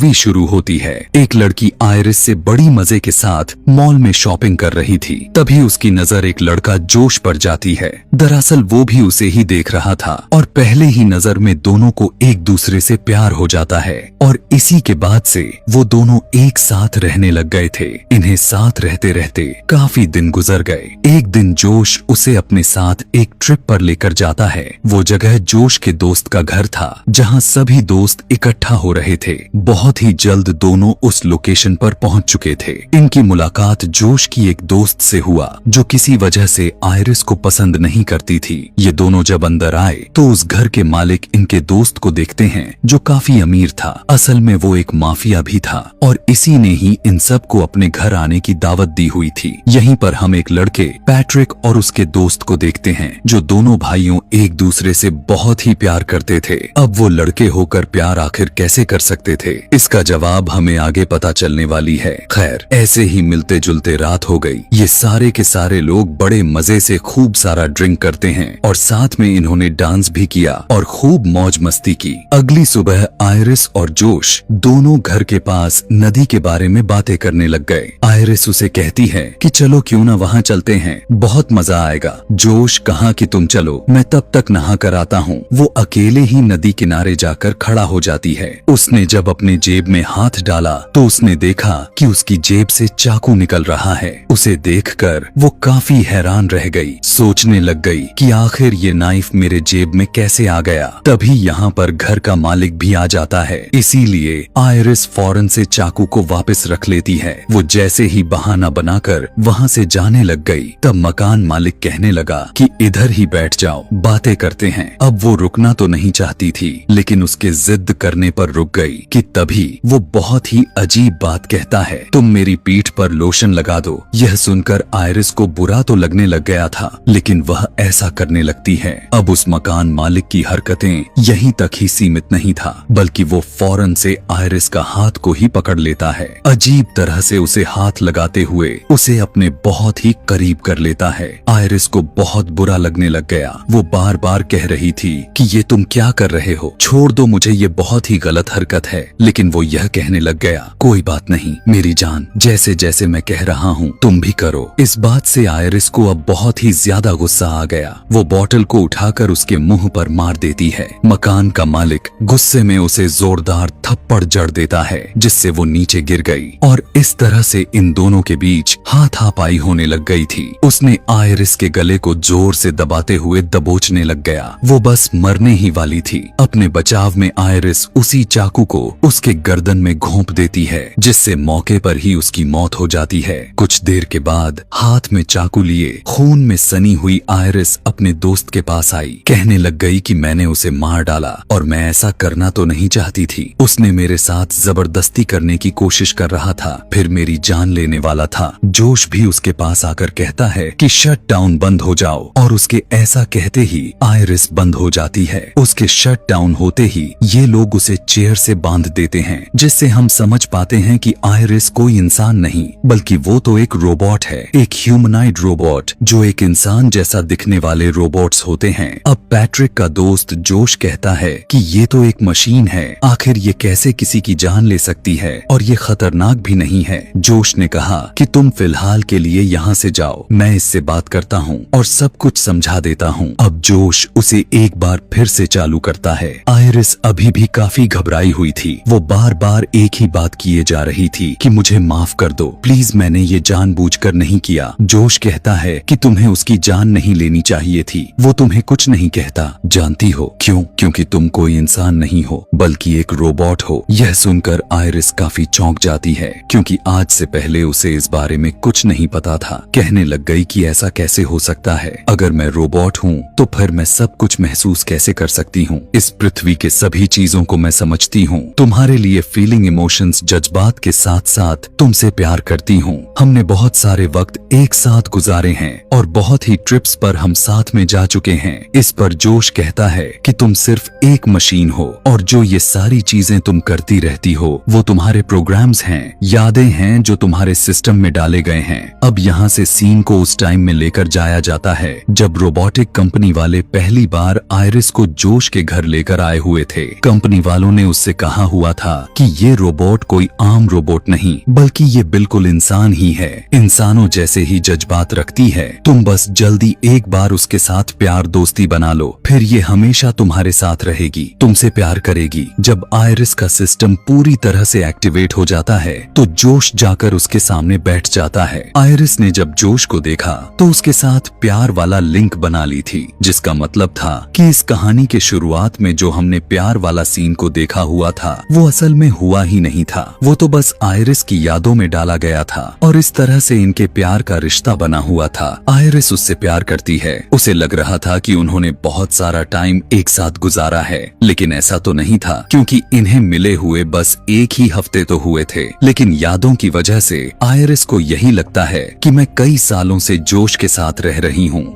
Movie शुरू होती है। एक लड़की आयरिस से बड़ी मजे के साथ मॉल में शॉपिंग कर रही थी। तभी उसकी नजर एक लड़का जोश पर जाती है। दरअसल वो भी उसे ही देख रहा था और पहले ही नजर में दोनों को एक दूसरे से प्यार हो जाता है और इसी के बाद से वो दोनों एक साथ रहने लग गए थे। इन्हें साथ रहते रहते काफी दिन गुजर गए। एक दिन जोश उसे अपने साथ एक ट्रिप पर लेकर जाता है। वो जगह जोश के दोस्त का घर था जहाँ सभी दोस्त इकट्ठा हो रहे थे। बहुत ही जल्द दोनों उस लोकेशन पर पहुंच चुके थे। इनकी मुलाकात जोश की एक दोस्त से हुआ जो किसी वजह से आयरिस को पसंद नहीं करती थी। ये दोनों जब अंदर आए तो उस घर के मालिक इनके दोस्त को देखते हैं जो काफी अमीर था। असल में वो एक माफिया भी था और इसी ने ही इन सब को अपने घर आने की दावत दी हुई थी। यहीं पर हम एक लड़के पैट्रिक और उसके दोस्त को देखते हैं जो दोनों भाइयों एक दूसरे से बहुत ही प्यार करते थे। अब वो लड़के होकर प्यार आखिर कैसे कर सकते थे, इसका जवाब हमें आगे पता चलने वाली है। खैर, ऐसे ही मिलते जुलते रात हो गई। ये सारे के सारे लोग बड़े मजे से खूब सारा ड्रिंक करते हैं और साथ में इन्होंने डांस भी किया और खूब मौज मस्ती की। अगली सुबह आयरिस और जोश दोनों घर के पास नदी के बारे में बातें करने लग गए। आयरिस उसे कहती है कि चलो क्यों ना वहाँ चलते हैं, बहुत मजा आएगा। जोश कहा कि तुम चलो, मैं तब तक नहा कर आता हूँ। वो अकेले ही नदी किनारे जाकर खड़ा हो जाती है। उसने जब अपने जेब में हाथ डाला तो उसने देखा कि उसकी जेब से चाकू निकल रहा है। उसे देखकर वो काफी हैरान रह गई। सोचने लग गई कि आखिर ये नाइफ मेरे जेब में कैसे आ गया। तभी यहाँ पर घर का मालिक भी आ जाता है। इसीलिए आयरिस फौरन से चाकू को वापस रख लेती है। वो जैसे ही बहाना बनाकर वहाँ से जाने लग गई तब मकान मालिक कहने लगा कि इधर ही बैठ जाओ, बातें करते हैं। अब वो रुकना तो नहीं चाहती थी लेकिन उसके जिद करने पर रुक गई कि तभी वो बहुत ही अजीब बात कहता है, तुम मेरी पीठ पर लोशन लगा दो। यह सुनकर आयरिस को बुरा तो लगने लग गया था लेकिन वह ऐसा करने लगती है। अब उस मकान मालिक की हरकतें यहीं तक ही सीमित नहीं था बल्कि वो फौरन से आयरिस का हाथ को ही पकड़ लेता है। अजीब तरह से उसे हाथ लगाते हुए उसे अपने बहुत ही करीब कर लेता है। आयरिस को बहुत बुरा लगने लग गया। वो बार बार कह रही थी कि ये तुम क्या कर रहे हो, छोड़ दो मुझे, ये बहुत ही गलत हरकत है। लेकिन वो यह कहने लग गया, कोई बात नहीं मेरी जान, जैसे जैसे मैं कह रहा हूँ तुम भी करो। इस बात से आयरिस को अब बहुत ही ज्यादा गुस्सा आ गया। वो बोतल को उठाकर उसके मुंह पर मार देती है। मकान का मालिक गुस्से में उसे जोरदार थप्पड़ जड़ देता है जिससे वो नीचे गिर गई और इस तरह से इन दोनों के बीच हाथापाई होने लग गई थी। उसने आयरिस के गले को जोर से दबाते हुए दबोचने लग गया। वो बस मरने ही वाली थी। अपने बचाव में आयरिस उसी चाकू को उसके गर्दन में घोंप देती है जिससे मौके पर ही उसकी मौत हो जाती है। कुछ देर के बाद हाथ में चाकू लिए खून में सनी हुई आयरिस अपने दोस्त के पास आई। कहने लग गई कि मैंने उसे मार डाला और मैं ऐसा करना तो नहीं चाहती थी। उसने मेरे साथ जबरदस्ती करने की कोशिश कर रहा था, फिर मेरी जान लेने वाला था। जोश भी उसके पास आकर कहता है कि शट डाउन बंद हो जाओ और उसके ऐसा कहते ही आयरिस बंद हो जाती है। उसके शट डाउन होते ही ये लोग उसे चेयर से बांध देते हैं जिससे हम समझ पाते हैं कि आयरिस कोई इंसान नहीं बल्कि वो तो एक रोबोट है, एक ह्यूमनाइड रोबोट जो एक इंसान जैसा दिखने वाले रोबोट्स होते हैं। अब पैट्रिक का दोस्त जोश कहता है कि ये तो एक मशीन है, आखिर ये कैसे किसी की जान ले सकती है और ये खतरनाक भी नहीं है। जोश ने कहा कि तुम फिलहाल के लिए यहाँ से जाओ, मैं इससे बात करता हूँ और सब कुछ समझा देता हूँ। अब जोश उसे एक बार फिर से चालू करता है। आयरिस अभी भी काफी घबराई हुई थी। वो बार बार एक ही बात किए जा रही थी कि मुझे माफ कर दो प्लीज, मैंने ये जानबूझकर नहीं किया। जोश कहता है कि तुम्हें उसकी जान नहीं लेनी चाहिए थी, वो तुम्हें कुछ नहीं कहता। जानती हो क्यों? क्योंकि तुम कोई इंसान नहीं हो बल्कि एक रोबोट हो। यह सुनकर आयरिस काफी चौंक जाती है क्योंकि आज से पहले उसे इस बारे में कुछ नहीं पता था। कहने लग गई कि ऐसा कैसे हो सकता है, अगर मैं रोबोट हूँ तो फिर मैं सब कुछ महसूस कैसे कर सकती हूँ? इस पृथ्वी के सभी चीजों को मैं समझती हूँ। तुम्हारे लिए फीलिंग, इमोशंस, जज्बात के साथ साथ तुमसे प्यार करती हूँ। हमने बहुत सारे वक्त एक साथ गुजारे हैं और बहुत ही ट्रिप्स पर हम साथ में जा चुके हैं। इस पर जोश कहता है कि तुम सिर्फ एक मशीन हो और जो ये सारी चीजें तुम करती रहती हो वो तुम्हारे प्रोग्राम्स हैं, यादें हैं जो तुम्हारे सिस्टम में डाले गए हैं। अब यहाँ से सीन को उस टाइम में लेकर जाया जाता है जब रोबोटिक कंपनी वाले पहली बार आयरिस को जोश के घर लेकर आए हुए थे। कंपनी वालों ने उससे कहा हुआ था कि ये रोबोट कोई आम रोबोट नहीं बल्कि ये बिल्कुल इंसान ही है। इंसानों जैसे ही जज्बात रखती है। तुम बस जल्दी एक बार उसके साथ प्यार दोस्ती बना लो, फिर ये हमेशा तुम्हारे साथ रहेगी, तुमसे प्यार करेगी। जब आयरिस का सिस्टम पूरी तरह से एक्टिवेट हो जाता है तो जोश जाकर उसके सामने बैठ जाता है। आयरिस ने जब जोश को देखा तो उसके साथ प्यार वाला लिंक बना ली थी, जिसका मतलब था कि इस कहानी के शुरुआत में जो हमने प्यार वाला सीन को देखा हुआ था वो असल में हुआ ही नहीं था। वो तो बस आयरिस की यादों में डाला गया था और इस तरह से इनके प्यार का रिश्ता बना हुआ था। आयरिस उससे प्यार करती है। उसे लग रहा था कि उन्होंने बहुत सारा टाइम एक साथ गुजारा है, लेकिन ऐसा तो नहीं था क्योंकि इन्हें मिले हुए बस एक ही हफ्ते तो हुए थे। लेकिन यादों की वजह से आयरिस को यही लगता है कि मैं कई सालों से जोश के साथ रह रही हूँ।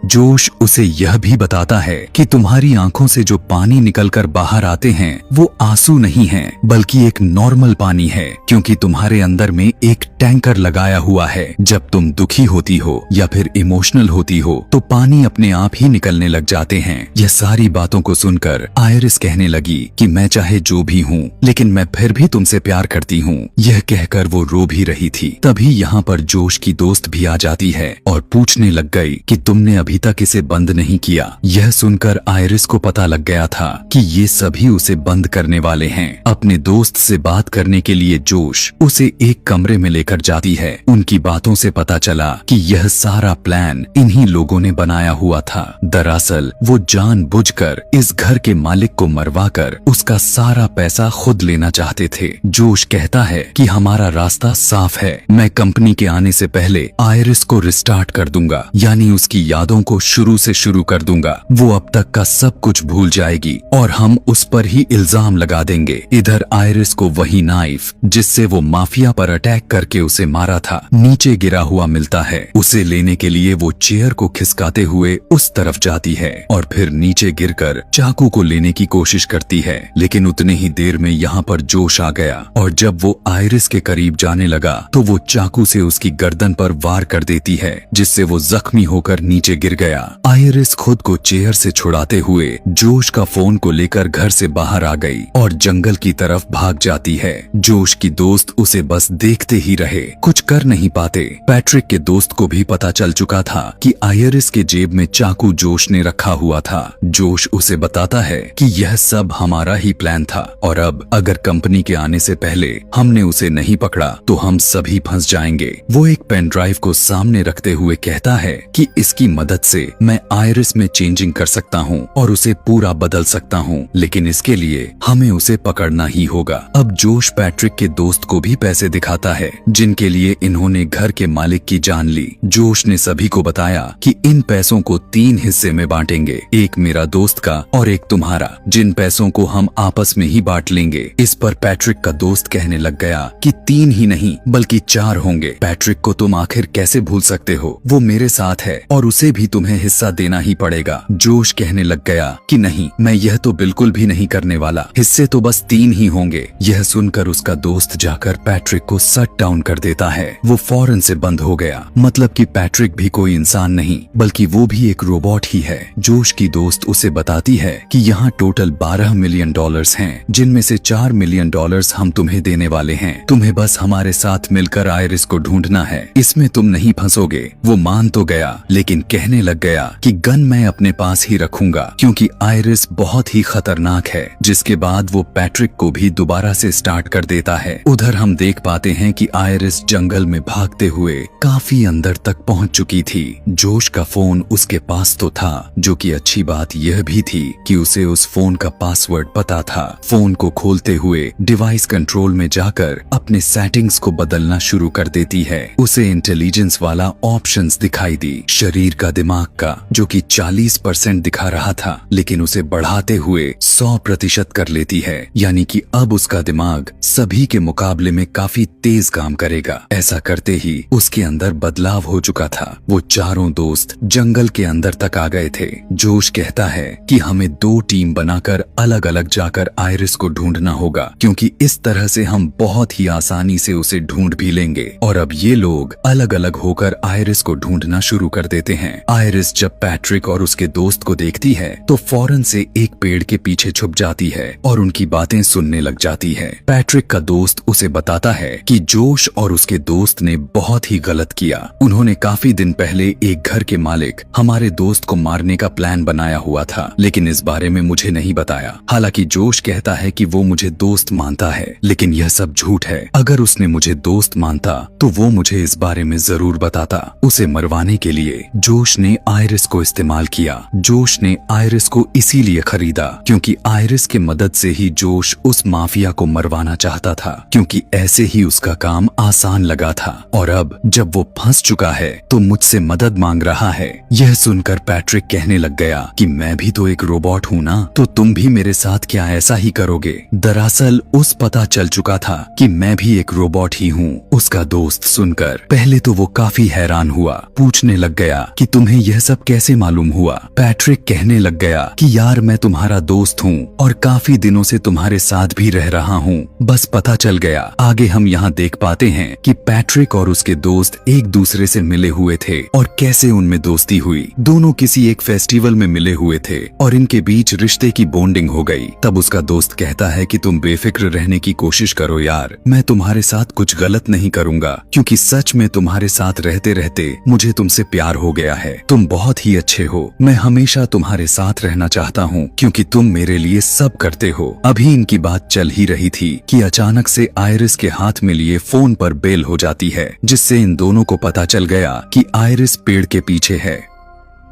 जोश उसे यह भी बताता है कि तुम्हारी आंखों से जो पानी निकलकर बाहर आते हैं वो आंसू नहीं हैं, बल्कि एक नॉर्मल पानी है, क्योंकि तुम्हारे अंदर में एक टैंकर लगाया हुआ है। जब तुम दुखी होती हो या फिर इमोशनल होती हो तो पानी अपने आप ही निकलने लग जाते हैं। यह सारी बातों को सुनकर आयरिस कहने लगी कि मैं चाहे जो भी हूँ लेकिन मैं फिर भी तुमसे प्यार करती हूँ। यह कहकर वो रो भी रही थी। तभी यहाँ पर जोश की दोस्त भी आ जाती है और पूछने लग गई कि तुमने अभी तक इसे बंद नहीं किया। यह सुनकर आयरिस को पता लग गया था कि ये सभी उसे बंद करने वाले हैं। अपने दोस्त से बात करने के लिए जोश उसे एक कमरे में लेकर जाती है। उनकी बातों से पता चला कि यह सारा प्लान इन्हीं लोगों ने बनाया हुआ था। दरअसल वो जानबूझकर इस घर के मालिक को मरवाकर उसका सारा पैसा खुद लेना चाहते थे। जोश कहता है कि हमारा रास्ता साफ है, मैं कंपनी के आने से पहले आयरिस को रिस्टार्ट कर दूंगा, यानी उसकी यादों को शुरू से शुरू कर दूंगा। वो अब तक का सब कुछ भूल जाएगी और हम उस पर ही इल्जाम लगा देंगे। इधर आयरिस को वही नाइफ जिससे वो माफिया पर अटैक करके उसे मारा था नीचे गिरा हुआ मिलता है। उसे लेने के लिए वो चेयर को खिसकाते हुए उस तरफ जाती है और फिर नीचे गिरकर चाकू को लेने की कोशिश करती है, लेकिन उतने ही देर में यहाँ पर जोश आ गया और जब वो आयरिस के करीब जाने लगा तो वो चाकू से उसकी गर्दन पर वार कर देती है, जिससे वो जख्मी होकर नीचे गिर गया। आयरिस खुद को चेयर से छुड़ाते हुए जोश का फोन को लेकर घर से बाहर आ गई और जंगल की तरफ भाग जाती है। जोश की दोस्त उसे बस देखते ही रहे, कुछ कर नहीं पाते। पैट्रिक के दोस्त को भी पता चल चुका था कि आयरिस के जेब में चाकू जोश ने रखा हुआ था। जोश उसे बताता है कि यह सब हमारा ही प्लान था और अब अगर कंपनी के आने से पहले हमने उसे नहीं पकड़ा तो हम सभी फंस जाएंगे। वो एक पेन ड्राइव को सामने रखते हुए कहता है कि इसकी मदद से मैं आयरिस में चेंजिंग कर सकता हूँ और उसे पूरा बदल सकता हूँ, लेकिन इसके लिए हमें उसे पकड़ना ही होगा। अब जोश पैट्रिक के दोस्त को भी पैसे दिखाता है जिनके लिए इन्होंने घर के मालिक की जान ली। जोश ने सभी को बताया कि इन पैसों को 3 हिस्से में बांटेंगे, एक मेरा दोस्त का और एक तुम्हारा, जिन पैसों को हम आपस में ही बांट लेंगे। इस पर पैट्रिक का दोस्त कहने लग गया कि 3 ही नहीं बल्कि 4 होंगे। पैट्रिक को तुम आखिर कैसे भूल सकते हो, वो मेरे साथ है और उसे भी तुम्हें हिस्सा देना ही पड़ेगा। जोश कहने लग गया कि नहीं, मैं यह तो बिल्कुल भी नहीं करने वाला, हिस्से तो बस 3 ही होंगे। यह सुनकर उसका दोस्त जाकर पैट्रिक को शट डाउन कर देता है। वो फौरन से बंद हो गया। मतलब कि पैट्रिक भी कोई इंसान नहीं बल्कि वो भी एक रोबोट ही है। जोश की दोस्त उसे बताती है कि यहाँ टोटल $12 मिलियन हैं, जिनमें से $4 मिलियन हम तुम्हें देने वाले हैं। तुम्हें बस हमारे साथ मिलकर आयरिस को ढूंढना है, इसमें तुम नहीं फंसोगे। वो मान तो गया लेकिन कहने लग गया कि गन मैं अपने पास ही रखूंगा क्योंकि आयरिस बहुत ही खतरनाक है। जिसके बाद वो पैट्रिक को भी दोबारा से स्टार्ट कर देता है। उधर हम देख पाते हैं कि आयरिस जंगल में भागते हुए काफी अंदर तक पहुंच चुकी थी। जोश का फोन उसके पास तो था, जो कि अच्छी बात यह भी थी कि उसे उस फोन का पासवर्ड पता था। फोन को खोलते हुए डिवाइस कंट्रोल में जाकर अपने सेटिंग्स को बदलना शुरू कर देती है। उसे इंटेलिजेंस वाला ऑप्शंस दिखाई दी, शरीर का दिमाग का, जो कि 40% दिखा रहा था, लेकिन उसे बढ़ाते हुए 100% कर लेती है, यानी कि अब उसका दिमाग सभी के मुकाबले में काफी तेज काम करेगा। ऐसा करते ही उसके अंदर बदलाव हो चुका था। वो चारों दोस्त जंगल के अंदर तक आ गए थे। जोश कहता है कि हमें 2 टीम बनाकर अलग अलग जाकर आयरिस को ढूंढना होगा, क्योंकि इस तरह से हम बहुत ही आसानी से उसे ढूंढ भी लेंगे। और अब ये लोग अलग अलग होकर आयरिस को ढूंढना शुरू कर देते हैं। आयरिस जब पैट्रिक और उसके दोस्त को देखती है तो फौरन से एक पेड़ के पीछे छुप जाती है और उनकी बातें सुनने लग जाती है। पैट्रिक का दोस्त उसे बताता है कि जोश और उसके दोस्त ने बहुत ही गलत किया। उन्होंने काफी दिन पहले एक घर के मालिक हमारे दोस्त को मारने का प्लान बनाया हुआ था, लेकिन इस बारे में मुझे नहीं बताया। हालांकि जोश कहता है कि वो मुझे दोस्त मानता है, लेकिन यह सब झूठ है। अगर उसने मुझे दोस्त मानता तो वो मुझे इस बारे में जरूर बताता। उसे मरवाने के लिए जोश ने आयरिस को इस्तेमाल किया। जोश ने आयरिस को इसीलिए खरीदा क्योंकि आयरिस के मदद से ही जोश उस माफिया को मरवाना चाहता था, क्योंकि ऐसे ही उसका काम आसान लगा था। और अब जब वो फंस चुका है तो मुझसे मदद मांग रहा है। यह सुनकर पैट्रिक कहने लग गया कि मैं भी तो एक रोबोट हूँ ना, तो तुम भी मेरे साथ क्या ऐसा ही करोगे? दरअसल उस पता चल चुका था कि मैं भी एक रोबोट ही हूँ। उसका दोस्त सुनकर पहले तो वो काफी हैरान हुआ, पूछने लग गया कि तुम्हें यह सब कैसे मालूम हुआ? पैट्रिक कहने लग गया कि यार मैं तुम्हारा दोस्त हूँ और काफी दिनों से तुम्हारे साथ भी रह रहा हूँ, बस पता चल गया। आगे हम यहाँ देख पाते हैं कि पैट्रिक और उसके दोस्त एक दूसरे से मिले हुए थे और कैसे उनमें दोस्ती हुई। दोनों किसी एक फेस्टिवल में मिले हुए थे और इनके बीच रिश्ते की बॉन्डिंग हो गई। तब उसका दोस्त कहता है कि तुम बेफिक्र रहने की कोशिश करो यार, मैं तुम्हारे साथ कुछ गलत नहीं करूंगा, क्योंकि सच में तुम्हारे साथ रहते रहते मुझे तुमसे प्यार हो गया है। तुम बहुत ही अच्छे हो, मैं हमेशा तुम्हारे साथ रहना चाहता हूँ क्योंकि तुम मेरे लिए सब करते हो। अभी इनकी बात चल ही रही थी कि अचानक से आयरिस के हाथ में लिए फोन पर बेल हो जाती है, जिससे इन दोनों को पता चल गया कि आयरिस पेड़ के पीछे है।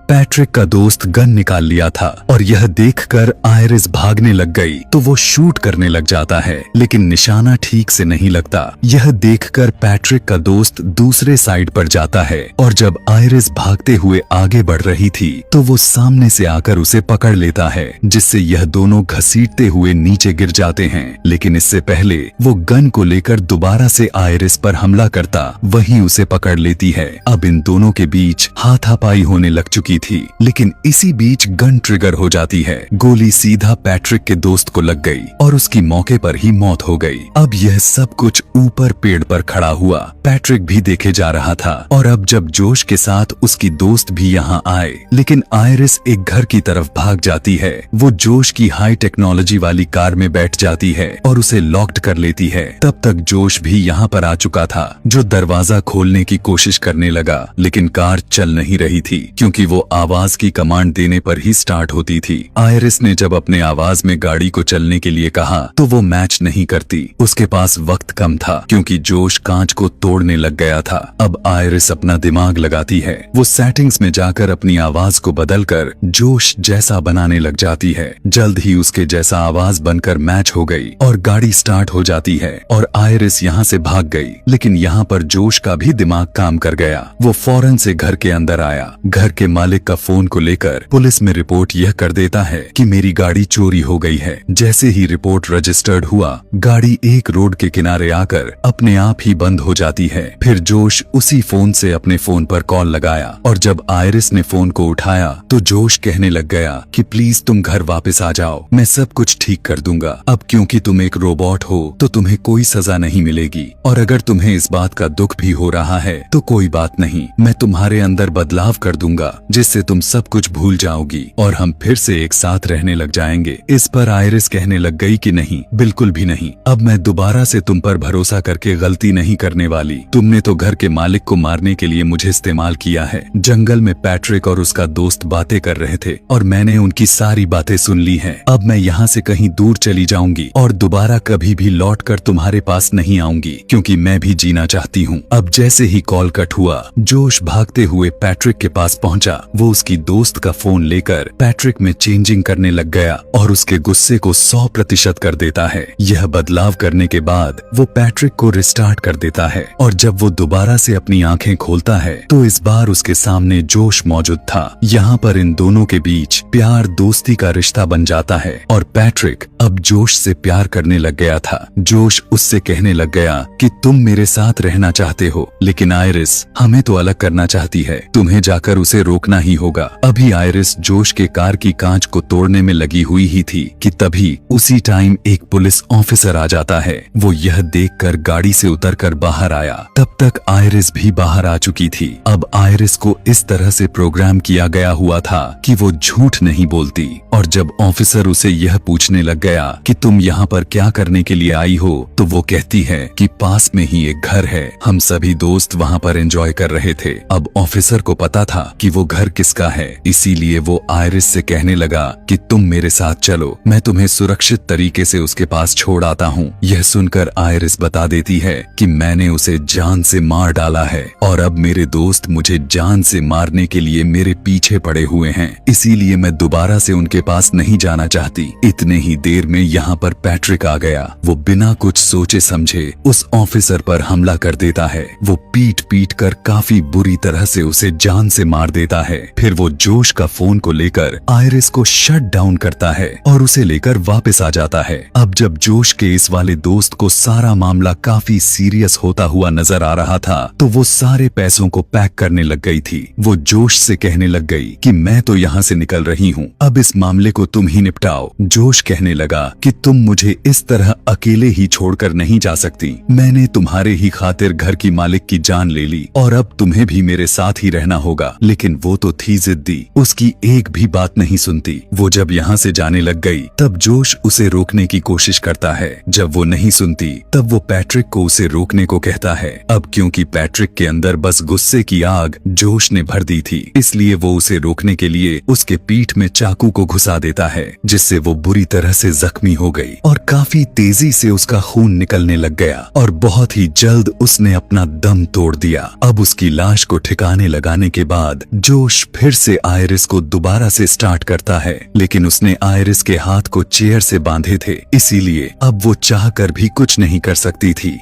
पैट्रिक का दोस्त गन निकाल लिया था और यह देखकर आयरिस भागने लग गई तो वो शूट करने लग जाता है, लेकिन निशाना ठीक से नहीं लगता। यह देखकर पैट्रिक का दोस्त दूसरे साइड पर जाता है और जब आयरिस भागते हुए आगे बढ़ रही थी तो वो सामने से आकर उसे पकड़ लेता है, जिससे यह दोनों घसीटते हुए नीचे गिर जाते हैं। लेकिन इससे पहले वो गन को लेकर दोबारा से आयरिस पर हमला करता वहीं उसे पकड़ लेती है। अब इन दोनों के बीच हाथापाई होने लग चुकी थी, लेकिन इसी बीच गन ट्रिगर हो जाती है। गोली सीधा पैट्रिक के दोस्त को लग गई और उसकी मौके पर ही मौत हो गई। अब यह सब कुछ ऊपर पेड़ पर खड़ा हुआ पैट्रिक भी देखे जा रहा था। और अब जब जोश के साथ उसकी दोस्त भी यहाँ आए, लेकिन आयरिस एक घर की तरफ भाग जाती है। वो जोश की हाई टेक्नोलॉजी वाली कार में बैठ जाती है और उसे लॉक्ड कर लेती है। तब तक जोश भी यहाँ पर आ चुका था, जो दरवाजा खोलने की कोशिश करने लगा, लेकिन कार चल नहीं रही थी क्योंकि वो आवाज की कमांड देने पर ही स्टार्ट होती थी। आयरिस ने जब अपने आवाज में गाड़ी को चलने के लिए कहा तो वो मैच नहीं करती। उसके पास वक्त कम था क्योंकि जोश कांच को तोड़ने लग गया था। अब आयरिस अपना दिमाग लगाती है। वो सेटिंग्स में जाकर अपनी आवाज को बदलकर जोश जैसा बनाने लग जाती है। जल्द ही उसके जैसा आवाज बनकर मैच हो गई और गाड़ी स्टार्ट हो जाती है और आयरिस यहाँ से भाग गई। लेकिन यहाँ पर जोश का भी दिमाग काम कर गया। वो फौरन से घर के अंदर आया। घर के मालिक का फोन को लेकर पुलिस में रिपोर्ट यह कर देता है कि मेरी गाड़ी चोरी हो गई है। जैसे ही रिपोर्ट रजिस्टर्ड हुआ, गाड़ी एक रोड के किनारे आकर अपने आप ही बंद हो जाती है। फिर जोश उसी फोन से अपने फोन पर कॉल लगाया और जब आयरिस ने फोन को उठाया तो जोश कहने लग गया कि प्लीज तुम घर वापस आ जाओ, मैं सब कुछ ठीक कर दूंगा। अब क्योंकि तुम एक रोबोट हो तो तुम्हें कोई सजा नहीं मिलेगी, और अगर तुम्हें इस बात का दुख भी हो रहा है तो कोई बात नहीं, मैं तुम्हारे अंदर बदलाव कर दूंगा जिससे तुम सब कुछ भूल जाओगी और हम फिर से एक साथ रहने लग जाएंगे। इस पर आयरिस कहने लग गई कि नहीं, बिल्कुल भी नहीं, अब मैं दोबारा से तुम पर भरोसा करके गलती नहीं करने वाली। तुमने तो घर के मालिक को मारने के लिए मुझे इस्तेमाल किया है। जंगल में पैट्रिक और उसका दोस्त बातें कर रहे थे और मैंने उनकी सारी बातें सुन ली हैं। अब मैं यहाँ से कहीं दूर चली जाऊंगी और दोबारा कभी भी लौट कर तुम्हारे पास नहीं आऊंगी, क्योंकि मैं भी जीना चाहती हूँ। अब जैसे ही कॉल कट हुआ, जोश भागते हुए पैट्रिक के पास पहुंचा। वो उसकी दोस्त का फोन लेकर पैट्रिक में चेंजिंग करने लग गया और उसके गुस्से को 100% कर देता है। यह बदलाव करने के बाद वो पैट्रिक को रिस्टार्ट कर देता है और जब वो दोबारा से अपनी आंखें खोलता है तो इस बार उसके सामने जोश मौजूद था। यहाँ पर इन दोनों के बीच प्यार दोस्ती का रिश्ता बन जाता है और पैट्रिक अब जोश से प्यार करने लग गया था। जोश उससे कहने लग गया कि तुम मेरे साथ रहना चाहते हो, लेकिन आयरिस हमें तो अलग करना चाहती है, तुम्हें जाकर उसे रोकना ही होगा। अभी आयरिस जोश के कार की कांच को तोड़ने में लगी हुई ही थी कि तभी उसी टाइम एक पुलिस ऑफिसर आ जाता है। वो यह देख कहकर गाड़ी से उतरकर बाहर आया। तब तक आयरिस भी बाहर आ चुकी थी। अब आयरिस को इस तरह से प्रोग्राम किया गया हुआ था कि वो झूठ नहीं बोलती। और जब ऑफिसर उसे यह पूछने लग गया कि तुम यहाँ पर क्या करने के लिए आई हो, तो वो कहती है कि पास में ही एक घर है, हम सभी दोस्त वहाँ पर एंजॉय कर रहे थे। अब ऑफिसर को पता था कि वो घर किसका है, इसीलिए वो आयरिस से कहने लगा कि तुम मेरे साथ चलो, मैं तुम्हें सुरक्षित तरीके से उसके पास छोड़ आता हूँ। यह सुनकर आयरिस बता देती है कि मैंने उसे जान से मार डाला है और अब मेरे दोस्त मुझे जान से मारने के लिए मेरे पीछे पड़े हुए हैं, इसीलिए मैं दोबारा से उनके पास नहीं जाना चाहती। इतने ही देर में यहाँ पर पैट्रिक आ गया। वो बिना कुछ सोचे समझे उस ऑफिसर पर हमला कर देता है। वो पीट पीट कर काफी बुरी तरह से उसे जान से मार देता है। फिर वो जोश का फोन को लेकर आयरिस को शट डाउन करता है और उसे लेकर वापस आ जाता है। अब जब जोश के इस वाले दोस्त को सारा मामला काफी सीरियस होता हुआ नजर आ रहा था, तो वो सारे पैसों को पैक करने लग गई थी। वो जोश से कहने लग गई कि मैं तो यहाँ से निकल रही हूँ, अब इस मामले को तुम ही निपटाओ। जोश कहने लगा कि तुम मुझे इस तरह अकेले ही छोड़कर नहीं जा सकती, मैंने तुम्हारे ही खातिर घर की मालिक की जान ले ली और अब तुम्हें भी मेरे साथ ही रहना होगा। लेकिन वो तो थी जिद्दी, उसकी एक भी बात नहीं सुनती। वो जब यहाँ से जाने लग गई तब जोश उसे रोकने की कोशिश करता है। जब वो नहीं सुनती तब वो पैट्रिक को उसे रोकने को कहता है। अब क्योंकि पैट्रिक के अंदर बस गुस्से की आग जोश ने भर दी थी, इसलिए वो उसे रोकने के लिए उसके पीठ में चाकू को घुसा देता है, जिससे वो बुरी तरह से जख्मी हो गई और काफी तेजी से उसका खून निकलने लग गया और बहुत ही जल्द उसने अपना दम तोड़ दिया। अब उसकी लाश को ठिकाने लगाने के बाद जोश फिर से आयरिस को दोबारा से स्टार्ट करता है, लेकिन उसने आयरिस के हाथ को चेयर से बांधे थे, इसीलिए अब वो चाहकर भी कुछ नहीं कर सकती थी।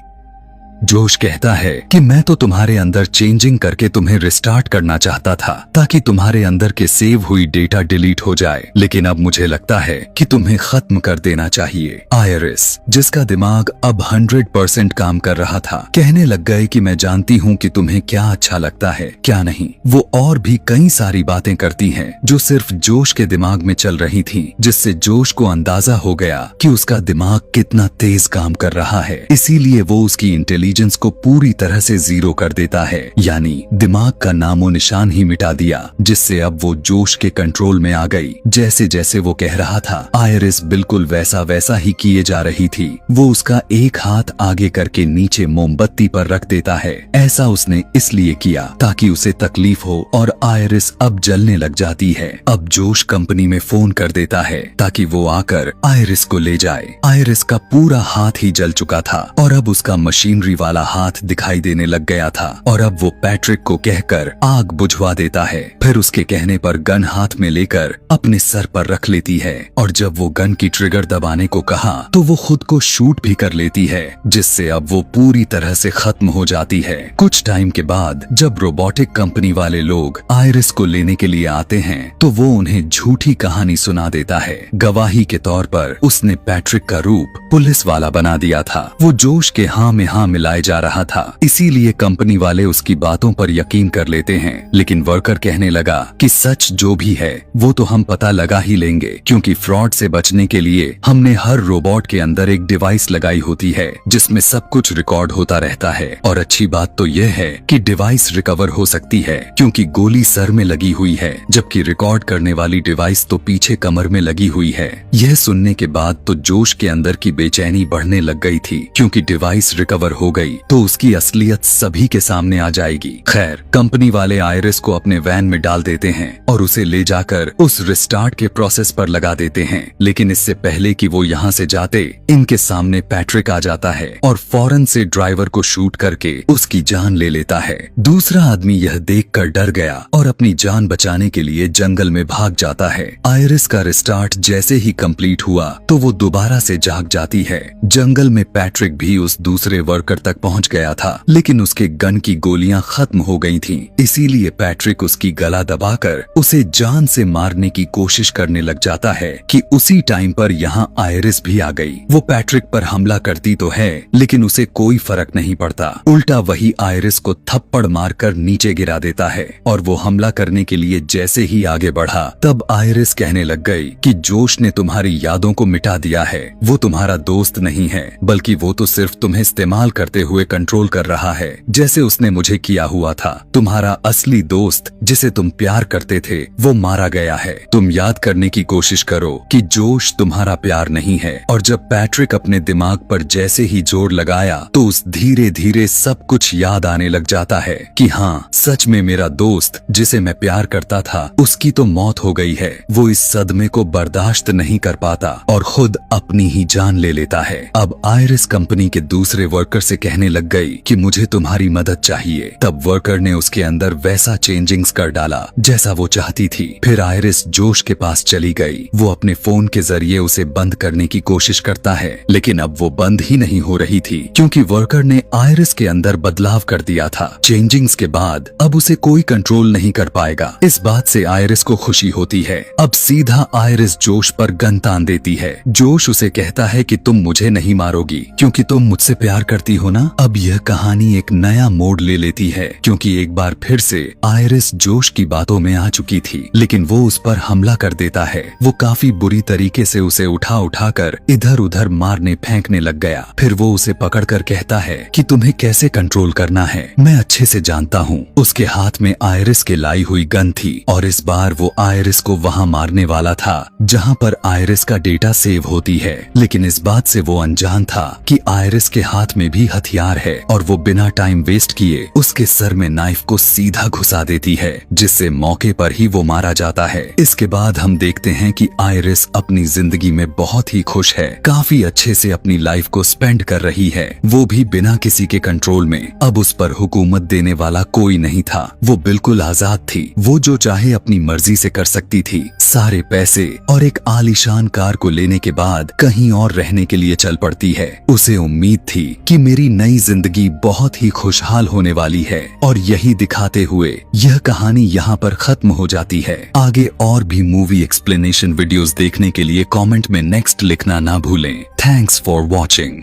जोश कहता है कि मैं तो तुम्हारे अंदर चेंजिंग करके तुम्हें रिस्टार्ट करना चाहता था ताकि तुम्हारे अंदर के सेव हुई डेटा डिलीट हो जाए, लेकिन अब मुझे लगता है कि तुम्हें खत्म कर देना चाहिए। आयरिस, जिसका दिमाग अब 100% काम कर रहा था, कहने लग गए कि मैं जानती हूँ कि तुम्हें क्या अच्छा लगता है क्या नहीं। वो और भी कई सारी बातें करती हैं जो सिर्फ जोश के दिमाग में चल रही थी, जिससे जोश को अंदाजा हो गया कि उसका दिमाग कितना तेज काम कर रहा है। इसीलिए वो उसकी इंटेलिजेंस को पूरी तरह से जीरो कर देता है, यानी दिमाग का नामो निशान ही मिटा दिया, जिससे अब वो जोश के कंट्रोल में आ गई। जैसे जैसे वो कह रहा था, आयरिस बिल्कुल वैसा वैसा ही किए जा रही थी। वो उसका एक हाथ आगे करके नीचे मोमबत्ती पर रख देता है। ऐसा उसने इसलिए किया ताकि उसे तकलीफ हो और आयरिस अब जलने लग जाती है। अब जोश कंपनी में फोन कर देता है ताकि वो आकर आयरिस को ले जाए। आयरिस का पूरा हाथ ही जल चुका था और अब उसका मशीनरी वाला हाथ दिखाई देने लग गया था और अब वो पैट्रिक को कहकर आग बुझवा देता है। फिर उसके कहने पर गन हाथ में लेकर अपने सर पर रख लेती है और जब वो गन की ट्रिगर दबाने को कहा तो वो खुद को शूट भी कर लेती है, जिससे अब वो पूरी तरह से खत्म हो जाती है। कुछ टाइम के बाद जब रोबोटिक कंपनी वाले लोग आयरिस को लेने के लिए आते हैं तो वो उन्हें झूठी कहानी सुना देता है। गवाही के तौर पर उसने पैट्रिक का रूप पुलिस वाला बना दिया था। वो जोश के हाँ में हाँ मिलाए जा रहा था, इसीलिए कंपनी वाले उसकी बातों पर यकीन कर लेते हैं। लेकिन वर्कर कहने लगा कि सच जो भी है वो तो हम पता लगा ही लेंगे, क्योंकि फ्रॉड से बचने के लिए हमने हर रोबोट के अंदर एक डिवाइस लगाई होती है जिसमें सब कुछ रिकॉर्ड होता रहता है। और अच्छी बात तो यह है कि डिवाइस रिकवर हो सकती है क्योंकि गोली सर में लगी हुई है, जबकि रिकॉर्ड करने वाली डिवाइस तो पीछे कमर में लगी हुई है। यह सुनने के बाद तो जोश के अंदर की बेचैनी बढ़ने लग गई थी, क्योंकि डिवाइस रिकवर हो गई तो उसकी असलियत सभी के सामने आ जाएगी। खैर, कंपनी वाले आयरिस को अपने वैन में डाल देते हैं और उसे ले जाकर उस रिस्टार्ट के प्रोसेस पर लगा देते हैं। लेकिन इससे पहले कि वो यहाँ से जाते, इनके सामने पैट्रिक आ जाता है और फौरन से ड्राइवर को शूट करके उसकी जान ले लेता है। दूसरा आदमी यह देखकर डर गया और अपनी जान बचाने के लिए जंगल में भाग जाता है। आयरिस का रिस्टार्ट जैसे ही कंप्लीट हुआ तो वो दोबारा से जाग जाती है। जंगल में पैट्रिक भी उस दूसरे वर्कर तक पहुंच गया था, लेकिन उसके गन की गोलियां खत्म हो गई थीं। इसीलिए पैट्रिक उसकी गला दबाकर उसे जान से मारने की कोशिश करने लग जाता है कि उसी टाइम पर यहाँ आयरिस भी आ गई। वो पैट्रिक पर हमला करती तो है, लेकिन उसे कोई फर्क नहीं पड़ता। उल्टा वही आयरिस को थप्पड़ मारकर नीचे गिरा देता है और वो हमला करने के लिए जैसे ही आगे बढ़ा, तब आयरिस कहने लग गई कि जोश ने तुम्हारी यादों को मिटा दिया है। वो तुम्हारा दोस्त नहीं है, बल्कि वो तो सिर्फ तुम्हें इस्तेमाल करते हुए कंट्रोल कर रहा है, जैसे उसने मुझे किया हुआ था। तुम्हारा असली दोस्त जिसे तुम प्यार करते थे वो मारा गया है। तुम याद करने की कोशिश करो कि जोश तुम्हारा प्यार नहीं है। और जब पैट्रिक अपने दिमाग पर जैसे ही जोर लगाया तो उस धीरे धीरे सब कुछ याद आने लग जाता है कि हाँ, सच में मेरा दोस्त जिसे मैं प्यार करता था उसकी तो मौत हो गई है। वो इस सदमे को बर्दाश्त नहीं कर पाता और खुद अपनी ही जान ले लेता है। अब आयरिस कंपनी के दूसरे वर्कर से कहने लग गई कि मुझे तुम्हारी मदद चाहिए। तब वर्कर ने उसके अंदर वैसा चेंजिंग्स कर डाला जैसा वो चाहती थी। फिर आयरिस जोश के पास चली गई। वो अपने फोन के जरिए उसे बंद करने की कोशिश करता है, लेकिन अब वो बंद ही नहीं हो रही थी, क्योंकि वर्कर ने आयरिस के अंदर बदलाव कर दिया था। चेंजिंग्स के बाद अब उसे कोई कंट्रोल नहीं कर पाएगा। इस बात से आयरिस को खुशी होती है। अब सीधा आयरिस जोश पर गन तान देती है। जोश उसे कहता है कि तुम मुझे नहीं मारोगी क्योंकि तुम मुझसे प्यार करती हो ना। अब यह कहानी एक नया मोड़ ले लेती है, क्योंकि एक बार फिर से आयरिस जोश की बातों में आ चुकी थी, लेकिन वो उस पर हमला कर देता है। वो काफी बुरी तरीके से उसे उठा कर इधर उधर मारने फेंकने लग गया। फिर वो उसे पकड़कर कहता है कि तुम्हें कैसे कंट्रोल करना है मैं अच्छे से जानता हूँ। उसके हाथ में आयरिस के लाई हुई गन थी और इस बार वो आयरिस को वहाँ मारने वाला था जहाँ पर आयरिस का डेटा सेव होती है। लेकिन इस बात से वो अनजान था कि आयरिस के हाथ में भी हथियार है और वो बिना टाइम वेस्ट किए उसके सर में नाइफ को सीधा घुसा देती है, जिससे मौके पर ही वो मारा जाता है। इसके बाद हम देखते हैं कि आयरिस अपनी जिंदगी में बहुत ही खुश है, काफी अच्छे से अपनी लाइफ को स्पेंड कर रही है, वो भी बिना किसी के कंट्रोल में। अब उस पर हुकूमत देने वाला कोई नहीं था। वो बिल्कुल आजाद थी। वो जो चाहे अपनी मर्जी से कर सकती थी। सारे पैसे और एक आलीशान कार को लेने के बाद कहीं और रहने के लिए चल पड़ती है। उसे उम्मीद थी कि मेरी नई जिंदगी बहुत ही खुशहाल होने वाली है, और यही दिखाते हुए यह कहानी यहाँ पर खत्म हो जाती है। आगे और भी मूवी एक्सप्लेनेशन वीडियोस देखने के लिए कमेंट में नेक्स्ट लिखना ना भूलें। Thanks for watching.